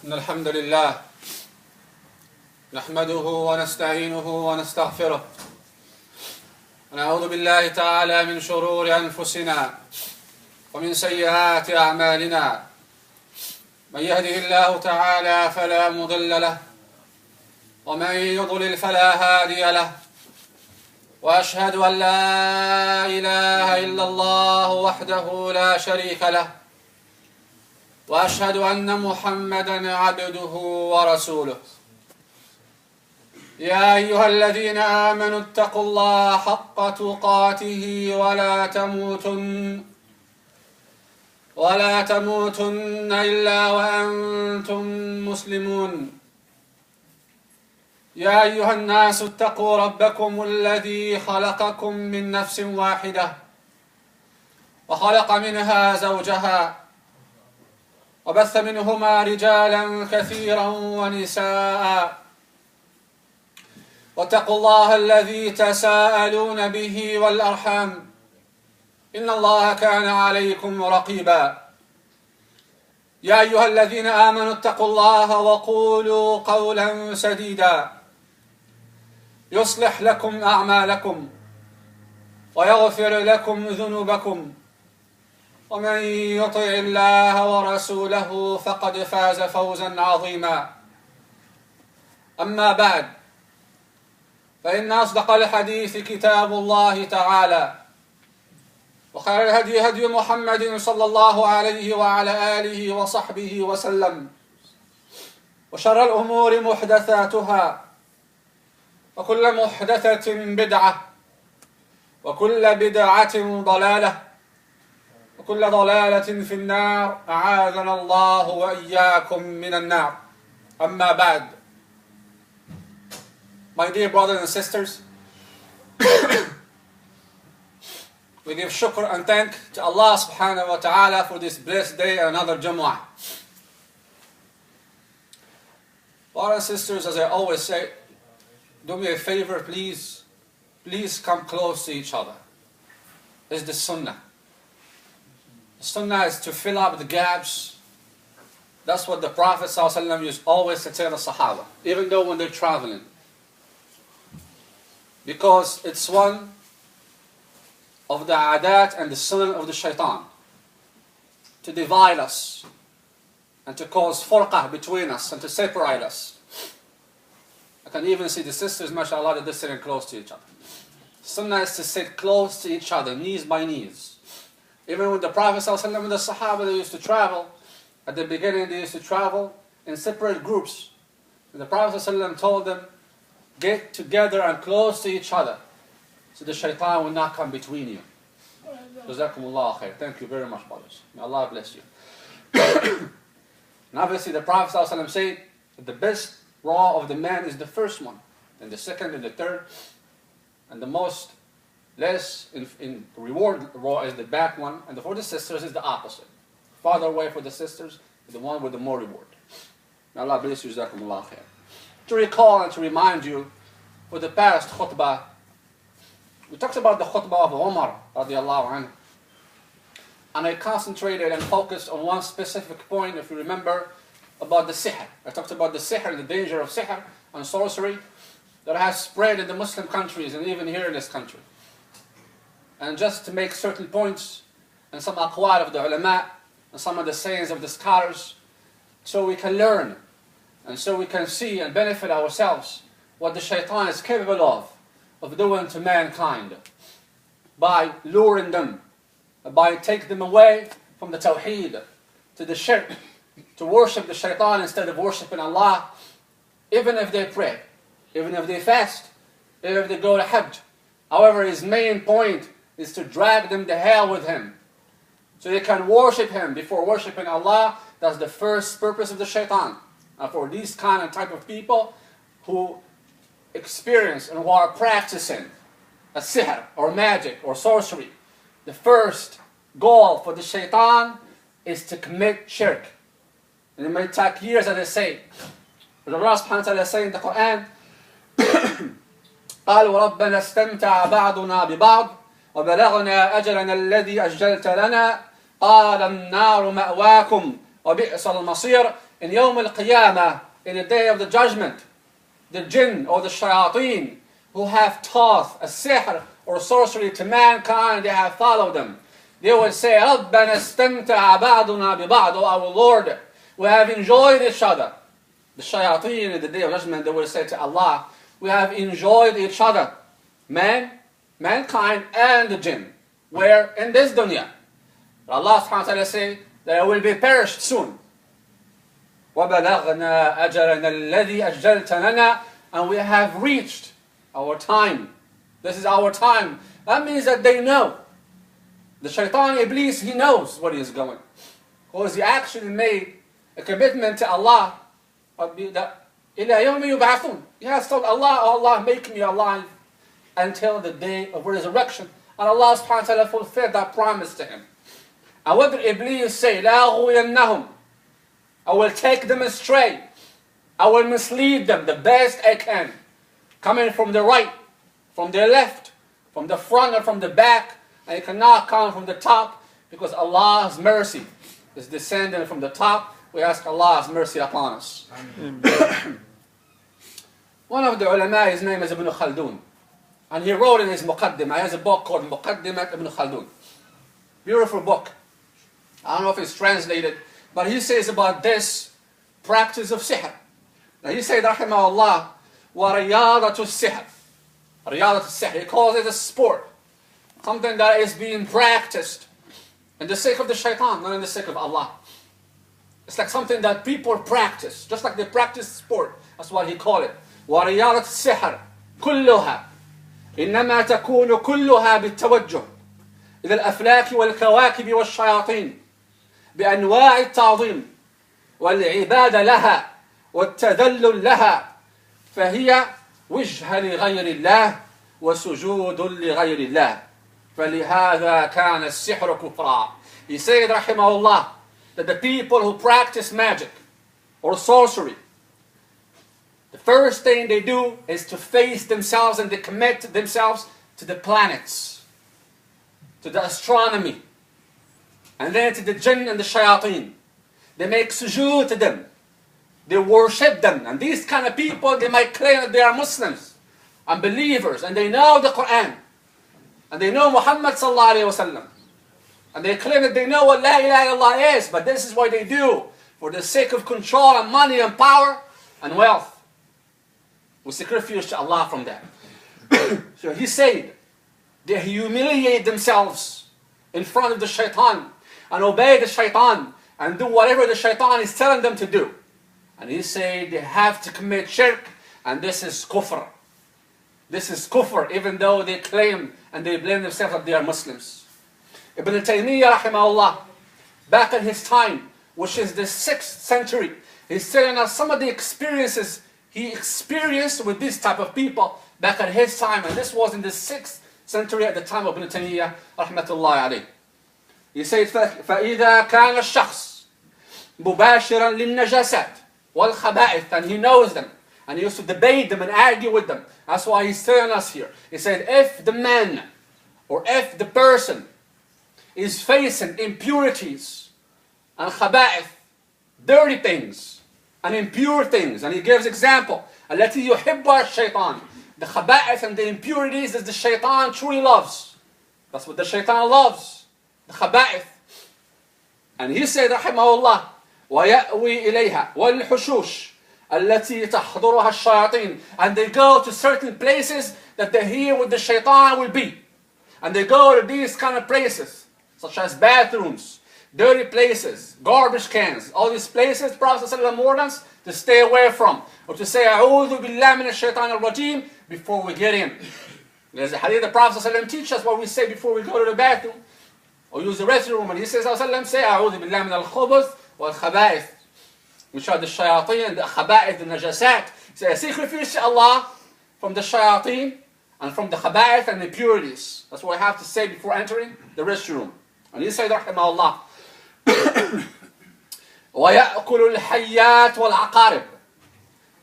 إن الحمد لله نحمده ونستعينه ونستغفره ونعوذ بالله تعالى من شرور أنفسنا ومن سيئات أعمالنا. من يهده الله تعالى فلا مضل له ومن يضلل فلا هادي له. وأشهد أن لا إله إلا الله وحده لا شريك له وأشهد أن محمدا عبده ورسوله. يا أيها الذين آمنوا اتقوا الله حق تقاته ولا تموتن إلا وأنتم مسلمون. يا أيها الناس اتقوا ربكم الذي خلقكم من نفس واحدة وخلق منها زوجها وبث منهما رجالا كثيرا ونساء. واتقوا الله الذي تساءلون به والأرحام إن الله كان عليكم رقيبا. يا أيها الذين آمنوا اتقوا الله وقولوا قولا سديدا يصلح لكم أعمالكم ويغفر لكم ذنوبكم ومن يطع الله ورسوله فقد فاز فوزا عظيما. أما بعد، فإن أصدق الحديث كتاب الله تعالى، وخير الهدي هدي محمد صلى الله عليه وعلى آله وصحبه وسلم، وشر الأمور محدثاتها، وكل محدثة بدعة، وكل بدعة ضلالة، وكل ضلالة في النار. أعاذنا الله وإياكم من النار. أما بعد, my dear brothers and sisters, we give shukr and thank to Allah subhanahu wa ta'ala for this blessed day and another Jumu'ah. Brothers and sisters, as I always say, do me a favor, please come close to each other. This is the sunnah. The sunnah is to fill up the gaps. That's what the Prophet ﷺ used always to tell the Sahaba, even though when they're traveling. Because it's one of the adat and the sunnah of the shaitan to divide us and to cause furqah between us and to separate us. I can even see the sisters, mashallah, that they're sitting close to each other. Sunnah is to sit close to each other, knees by knees. Even with the Prophet ﷺ and the Sahaba, they used to travel. At the beginning, they used to travel in separate groups. And the Prophet ﷺ told them, get together and close to each other, so the shaitan will not come between you. Jazakumullah khair. Thank you very much, brothers. May Allah bless you. And obviously, the Prophet ﷺ said that the best raw of the man is the first one, and the second and the third, and the most less in reward raw is the back one, and for the sisters is the opposite. Farther away for the sisters is the one with the more reward. May Allah bless you. Jazakumullah khair. To recall and to remind you, for the past khutbah, we talked about the khutbah of Omar radiallahu anhu. And I concentrated and focused on one specific point, if you remember, about the sihr. I talked about the sihr, the danger of sihr and sorcery that has spread in the Muslim countries and even here in this country. And just to make certain points and some aqwal of the ulama and some of the sayings of the scholars, so we can learn and so we can see and benefit ourselves what the shaitan is capable of doing to mankind by luring them, by taking them away from the Tawheed to the shirk, to worship the shaitan instead of worshiping Allah, even if they pray, even if they fast, even if they go to Hajj. However, his main point is to drag them to hell with him, so they can worship him before worshiping Allah. That's the first purpose of the shaitan. And for these kind of type of people who experience and who are practicing a sihr or magic or sorcery, the first goal for the shaitan is to commit shirk. And it may take years, as I say. But Allah subhanahu wa ta'ala says in the Quran, قالوا ربنا استمتع بعضنا ببعض وبلغنا أجلنا الذي أجلت لنا قال النار مأواكم وبئس المصير in Yawm al-Qiyamah, in the day of the judgment, the jinn or the shayateen who have taught a sihr or sorcery to mankind, they have followed them. They will say, رَبَّنَا اسْتَمْتَعَ بَعْضُنَا بِبَعْضٍ, O our Lord, we have enjoyed each other. The shayateen in the day of judgment, they will say to Allah, we have enjoyed each other, mankind and the jinn. Where? In this dunya. Allah subhanahu wa ta'ala say, they will be perished soon. وَبَلَغْنَا أَجَلَنَا الَّذِي أَجَّلْتَ لَنَا, and we have reached our time. This is our time. That means that they know. The shaitan Iblis, he knows where he is going. Because he actually made a commitment to Allah. إِلَى يَوْمِ يُبْعَثُونَ. He has told Allah, oh Allah, make me alive until the day of resurrection. And Allah subhanahu wa ta'ala fulfilled that promise to him. And what did Iblis say? لَأَغْوِيَنَّهُمْ, I will take them astray. I will mislead them the best I can. Coming from the right, from the left, from the front or from the back. And you cannot come from the top because Allah's mercy is descending from the top. We ask Allah's mercy upon us. One of the ulama, his name is Ibn Khaldun. And he wrote in his Muqaddimah, he has a book called Muqaddimat Ibn Khaldun. Beautiful book. I don't know if it's translated, but he says about this practice of sihr. Now he said, rahimahullah, وَرِيَاضَةُ السِّحْرِ. Riyadat al-sihr. He calls it a sport. Something that is being practiced in the sake of the shaitan, not in the sake of Allah. It's like something that people practice, just like they practice sport. That's what he called it. وَرِيَاضَةُ السِّحْرِ كُلُّهَا إِنَّمَا تَكُونُ كُلُّهَا بِالتَّوَجُّهِ إِلَى الْأَفْلَاكِ وَالْكَوَاكِبِ وَالشَّيَاطِينِ بأنواع التعظيم والعبادة لها والتذلل لها فهي وجه لغير الله وسجود لغير الله فلهذا كان السحر كفرا. He said rahimahullah that the people who practice magic or sorcery, the first thing they do is to face themselves and they commit themselves to the planets, to the astronomy, and then to the jinn and the shayateen. They make sujood to them. They worship them. And these kind of people, they might claim that they are Muslims and believers, and they know the Quran, and they know Muhammad sallallahu alayhi wa sallam, and they claim that they know what La ilaha illallah is, but this is what they do for the sake of control and money and power and wealth. We seek refuge to Allah from that. So he said, they humiliate themselves in front of the shaitan and obey the shaitan and do whatever the shaitan is telling them to do. And he said they have to commit shirk, and this is kufr. This is kufr, even though they claim and they blame themselves that they are Muslims. Ibn Taymiyyah rahimahullah, back in his time, which is the 6th century, he's telling us some of the experiences he experienced with this type of people back at his time, and this was in the 6th century at the time of Ibn Taymiyyah rahmatullahi alayh. He says, فَإِذَا كَانَ الشَّخْص مُبَاشِرًا لِلنَّجَاسَاتِ وَالْخَبَائِثِ, and he knows them, and he used to debate them and argue with them. That's why he's telling us here. He said, if the man, or if the person, is facing impurities and khaba'ith, dirty things, and impure things, and he gives example, التي يحبها الشيطان. The khaba'ith and the impurities is the shaitan truly loves. That's what the shaitan loves. The khaba'ith. And he said, rahimahullah, وَيَأْوِي إِلَيْهَا وَالْحُشُوشِ الَّتِي تَحْضُرُهَا الشَّيَاطِينَ. And they go to certain places that they hear what the shaitan will be. And they go to these kind of places, such as bathrooms, dirty places, garbage cans, all these places Prophet ﷺ warned us to stay away from, or to say أعوذ بالله من الشيطان الرجيم before we get in. There's a hadith the Prophet ﷺ teaches us what we say before we go to the bathroom or use the restroom, and he says ﷺ say أعوذ بالله من الخبث والخبائث, which are the shayateen, the khaba'ith, the najasat. Say, seek refuge to Allah from the shayateen and from the khaba'ith and the impurities. That's what I have to say before entering the restroom. And he said, rahimahullah, وَيَأْكُلُ الْحَيَّاتِ وَالْعَقَارِبِ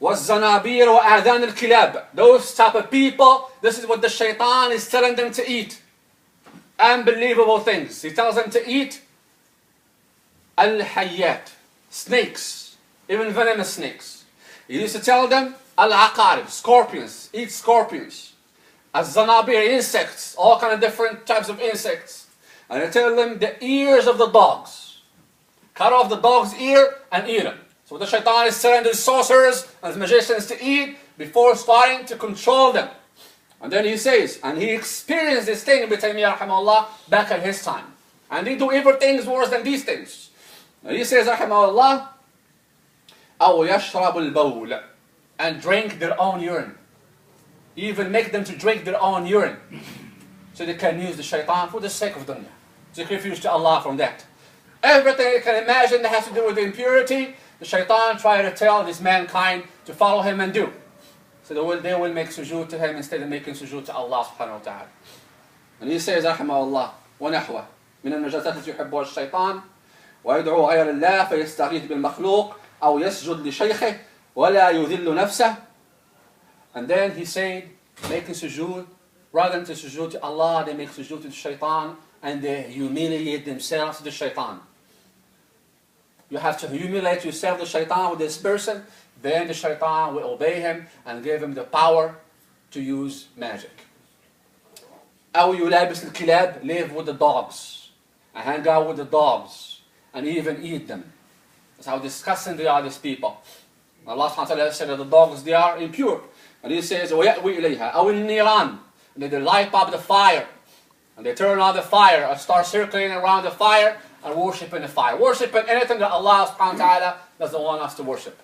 وَالزَّنَابِيرِ وَآذَانِ الْكِلَابِ. Those type of people, this is what the shaitan is telling them to eat. Unbelievable things. He tells them to eat al-hayyat, snakes, even venomous snakes. He used to tell them, al-aqarib, scorpions, eat scorpions. Az-zanabir, insects, all kind of different types of insects. And he tell them the ears of the dogs. Cut off the dog's ear and eat them. So the shaitan is telling the sorcerers and the magicians to eat before starting to control them. And then he says, and he experienced this thing, Ibn Taymiyyah rahimahullah, back at his time. And they do evil things worse than these things. And he says, rahimahullah, أو يشرب البول, and drink their own urine. Even make them to drink their own urine. So they can use the shaitan for the sake of dunya. Sacrifice to Allah from that. Everything you can imagine that has to do with impurity, the shaitan try to tell this mankind to follow him and do. So they will make sujood to him instead of making sujood to Allah subhanahu wa ta'ala. And he says, رحمه الله ونحوه من النجاسات التي يحبها الشيطان ويدعو غير الله فيستغيث بالمخلوق أو يسجد لشيخه ولا يذل نفسه. And then he said, making sujood, rather than to sujood to Allah, they make sujood to the shaitan and they humiliate themselves to the shaitan. You have to humiliate yourself, the shaitan, with this person, then the shaitan will obey him and give him the power to use magic. أو يلابس الكلاب, live with the dogs, and hang out with the dogs, and even eat them. That's how disgusting they are, these people. Allah subhanahu wa ta'ala said that the dogs, they are impure. And he says, وَيَأْوِي إِلَيْهَا أَوْ النِّيرَانِ, and they light up the fire, and they turn on the fire, and start circling around the fire, and worshiping the fire. Worshiping anything that Allah subhanahu wa ta'ala doesn't want us to worship.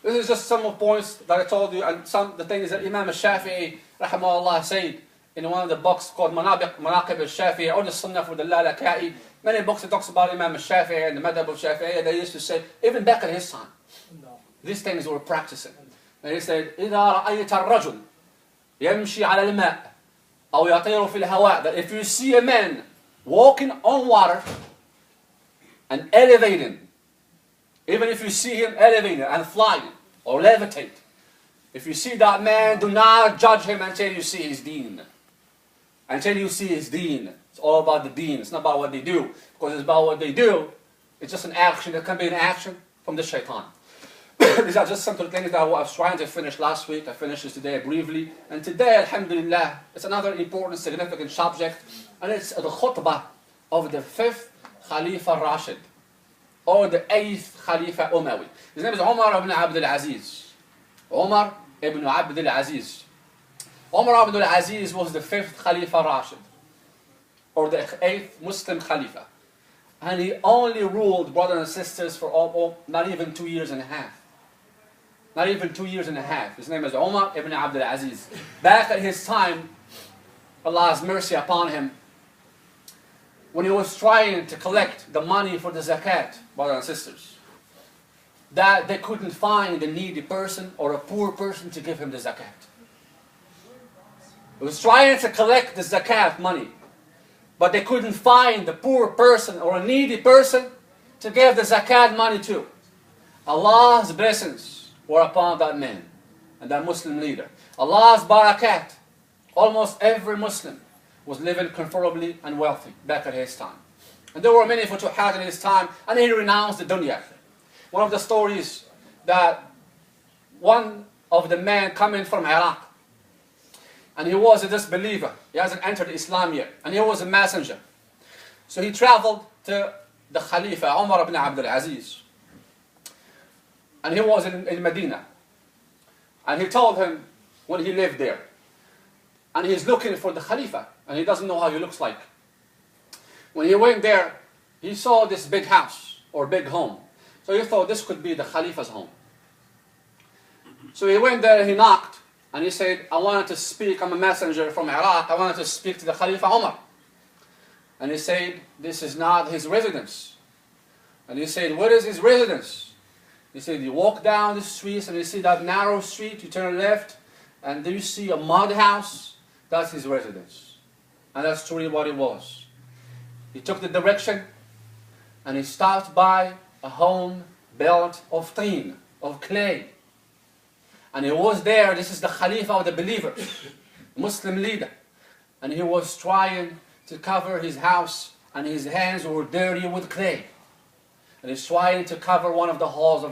This is just some of the points that I told you, and some the things that Imam al-Shafi'i rahimahullah said in one of the books called Manaqib al-Shafi'i, or the Sunnah for the Lalaka'i. Many books that talks about Imam al-Shafi'i and the Madhab al-Shafi'i, they used to say, even back in his time, these things were practicing. And he said, إِذَا رَأَيْتَ الرَّجُلِ يَمْشِي عَلَى الْمَاءِ أَوْ يَطِيرُ فِي الْهَوَاءِ, that if you see a man walking on water and elevating, even if you see him elevating and flying or levitate, if you see that man, do not judge him until you see his deen. Until you see his deen. It's all about the deen. It's not about what they do. Because it's about what they do. It's just an action. It can be an action from the shaitan. These are just some of the things that I was trying to finish last week. I finished this today briefly. And today, alhamdulillah, it's another important, significant subject. And it's the khutbah of the 5th Khalifa Rashid, or the 8th Khalifa Umawi. His name is Omar ibn Abdel Aziz. Omar ibn Abdel Aziz. Omar ibn Aziz was the 5th Khalifa Rashid, or the 8th Muslim Khalifa. And he only ruled, brothers and sisters, for not even 2 years and a half. Not even 2 years and a half. His name is Omar ibn Abdel Aziz. Back at his time, Allah's mercy upon him, when he was trying to collect the money for the zakat, brothers and sisters, that they couldn't find a needy person or a poor person to give him the zakat. He was trying to collect the zakat money, but they couldn't find the poor person or a needy person to give the zakat money to. Allah's blessings were upon that man and that Muslim leader. Allah's barakat. Almost every Muslim was living comfortably and wealthy back at his time. And there were many futuhat in his time, and he renounced the dunya. One of the stories that one of the men coming from Iraq, and he was a disbeliever. He hasn't entered Islam yet, and he was a messenger. So he traveled to the Khalifa, Omar ibn Abdel Aziz. And he was in Medina. And he told him when he lived there. And he's looking for the Khalifa, and he doesn't know how he looks like. When he went there, he saw this big house, or big home. So he thought this could be the Khalifa's home. So he went there, he knocked, and he said, I wanted to speak, I'm a messenger from Iraq, I wanted to speak to the Khalifa Omar. And he said, this is not his residence. And he said, where is his residence? He said, you walk down the streets, and you see that narrow street, you turn left, and then you see a mud house. That's his residence. And that's truly what it was. He took the direction, and he stopped by a home built of tin, of clay. And he was there, this is the Khalifa of the believers, Muslim leader. And he was trying to cover his house, and his hands were dirty with clay. and he's trying to cover one of the holes of